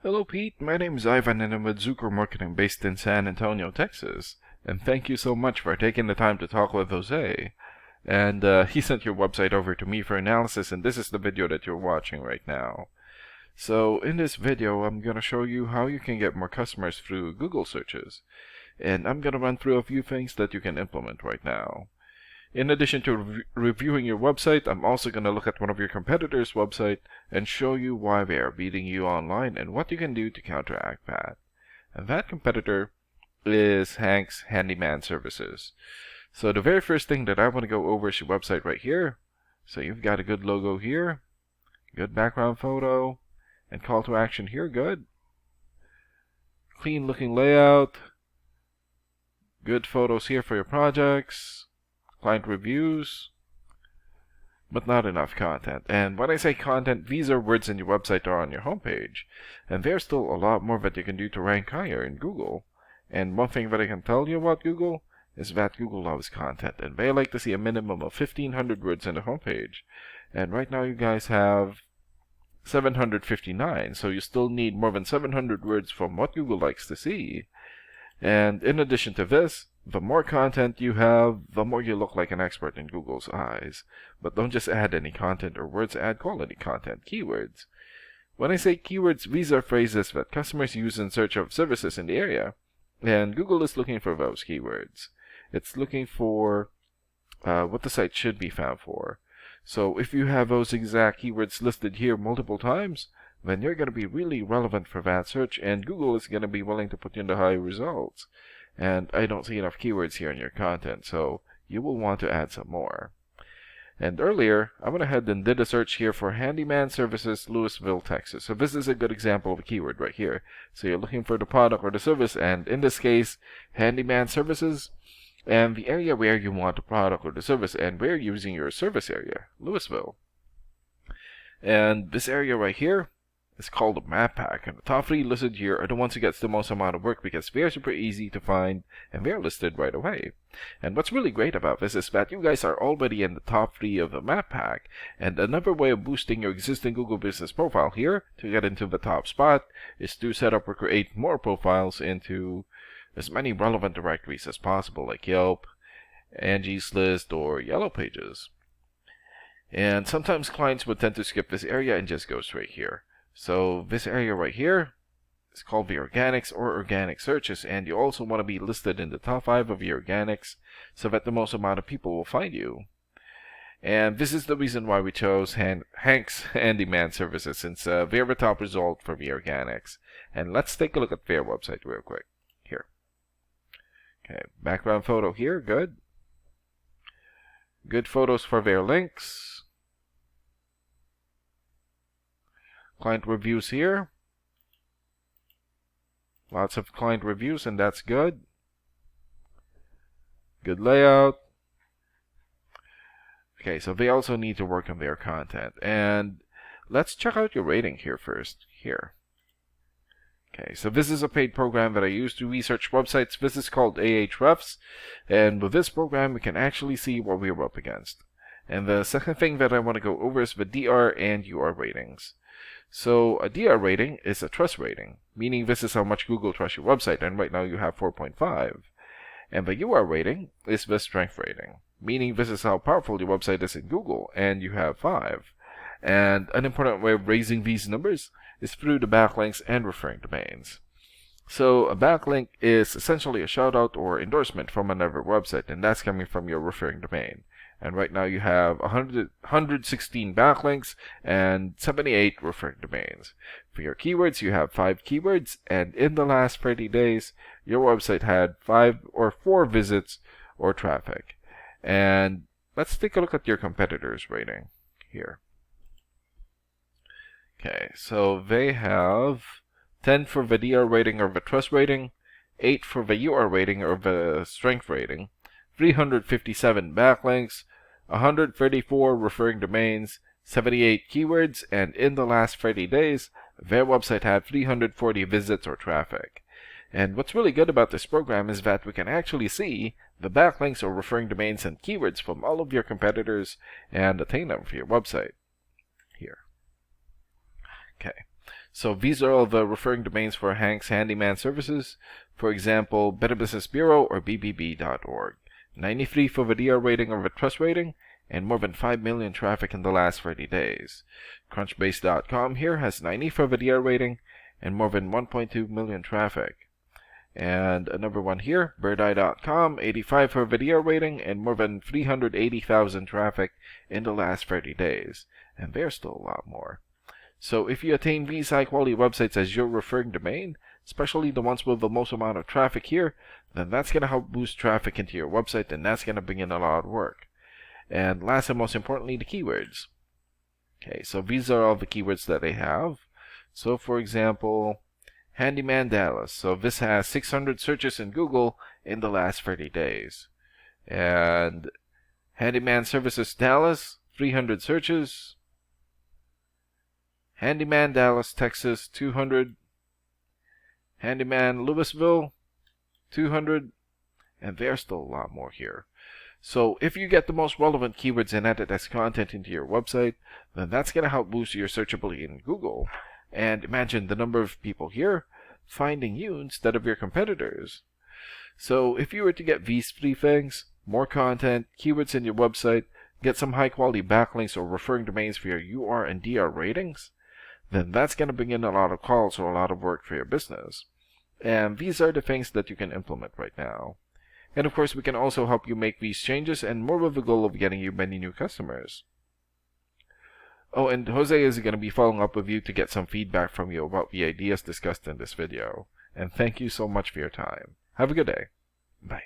Hello Pete, my name is Ivan and I'm with Zucker Marketing based in San Antonio, Texas. And thank you so much for taking the time to talk with Jose. And he sent your website over to me for analysis, and this is the video that you're watching right now. So in this video, I'm going to show you how you can get more customers through Google searches. And I'm going to run through a few things that you can implement right now. In addition to reviewing your website, I'm also going to look at one of your competitors' website and show you why they are beating you online and what you can do to counteract that. And that competitor is Hank's Handyman Services. So the very first thing that I want to go over is your website right here. So you've got a good logo here, good background photo, and call to action here, good. Clean looking layout, good photos here for your projects, client reviews, but not enough content. And when I say content, these are words in your website or on your homepage. And there's still a lot more that you can do to rank higher in Google. And one thing that I can tell you about Google is that Google loves content, and they like to see a minimum of 1,500 words in the homepage. And right now you guys have 759, so you still need more than 700 words from what Google likes to see. And in addition to this, the more content you have, the more you look like an expert in Google's eyes. But don't just add any content or words, add quality content, keywords. When I say keywords, these are phrases that customers use in search of services in the area. And Google is looking for those keywords. It's looking for what the site should be found for. So if you have those exact keywords listed here multiple times, then you're going to be really relevant for that search, and Google is going to be willing to put you in the high results. And I don't see enough keywords here in your content, so you will want to add some more. And earlier, I went ahead and did a search here for Handyman Services, Louisville, Texas. So this is a good example of a keyword right here. So you're looking for the product or the service, and in this case, Handyman Services, and the area where you want the product or the service, and where you're using your service area, Louisville. And this area right here is called a map pack, and the top 3 listed here are the ones who gets the most amount of work because they're super easy to find and they're listed right away. And what's really great about this is that you guys are already in the top 3 of the map pack, and another way of boosting your existing Google business profile here to get into the top spot is to set up or create more profiles into as many relevant directories as possible, like Yelp, Angie's List, or Yellow Pages. And sometimes clients would tend to skip this area and just go straight here. So this area right here is called the organics or organic searches, and you also want to be listed in the top 5 of your organics so that the most amount of people will find you. And this is the reason why we chose Hank's Handyman Services, since they're the top result for the organics. And let's take a look at their website real quick. Here. Okay, background photo here, good. Good photos for their links. Client reviews here. Lots of client reviews, and that's good. Good layout. Okay, so they also need to work on their content. And let's check out your rating here first. Here. Okay, so this is a paid program that I use to research websites. This is called Ahrefs. And with this program, we can actually see what we're up against. And the second thing that I want to go over is the DR and UR ratings. So a DR rating is a trust rating, meaning this is how much Google trusts your website, and right now you have 4.5. And the UR rating is the strength rating, meaning this is how powerful your website is in Google, and you have 5. And an important way of raising these numbers is through the backlinks and referring domains. So a backlink is essentially a shout out or endorsement from another website, and that's coming from your referring domain. And right now you have 116 backlinks and 78 referring domains. For your keywords, you have 5 keywords, and in the last 30 days, your website had 5 or 4 visits or traffic. And let's take a look at your competitors' rating here. Okay, so they have 10 for the DR rating or the trust rating, 8 for the UR rating or the strength rating, 357 backlinks, 134 referring domains, 78 keywords, and in the last 30 days, their website had 340 visits or traffic. And what's really good about this program is that we can actually see the backlinks or referring domains and keywords from all of your competitors and attain them for your website. Here. Okay. So these are all the referring domains for Hank's Handyman services. For example, Better Business Bureau or bbb.org. 93 for the DR rating or the trust rating, and more than 5 million traffic in the last 30 days. Crunchbase.com here has 90 for the DR rating and more than 1.2 million traffic. And another one here, birdeye.com, 85 for the DR rating and more than 380,000 traffic in the last 30 days. And there's still a lot more. So if you attain these high quality websites as your referring domain, especially the ones with the most amount of traffic here, then that's going to help boost traffic into your website, and that's going to bring in a lot of work. And last and most importantly, the keywords. Okay, so these are all the keywords that they have. So for example, Handyman Dallas. So this has 600 searches in Google in the last 30 days. And Handyman Services Dallas, 300 searches. Handyman Dallas, Texas, 200. Handyman Louisville, 200. And there's still a lot more here. So if you get the most relevant keywords and add it as content into your website, then that's going to help boost your searchability in Google. And imagine the number of people here finding you instead of your competitors. So if you were to get these three things, more content, keywords in your website, get some high quality backlinks or referring domains for your UR and DR ratings, then that's going to bring in a lot of calls or a lot of work for your business. And these are the things that you can implement right now. And of course, we can also help you make these changes, and more with the goal of getting you many new customers. Oh, and Jose is going to be following up with you to get some feedback from you about the ideas discussed in this video. And thank you so much for your time. Have a good day. Bye.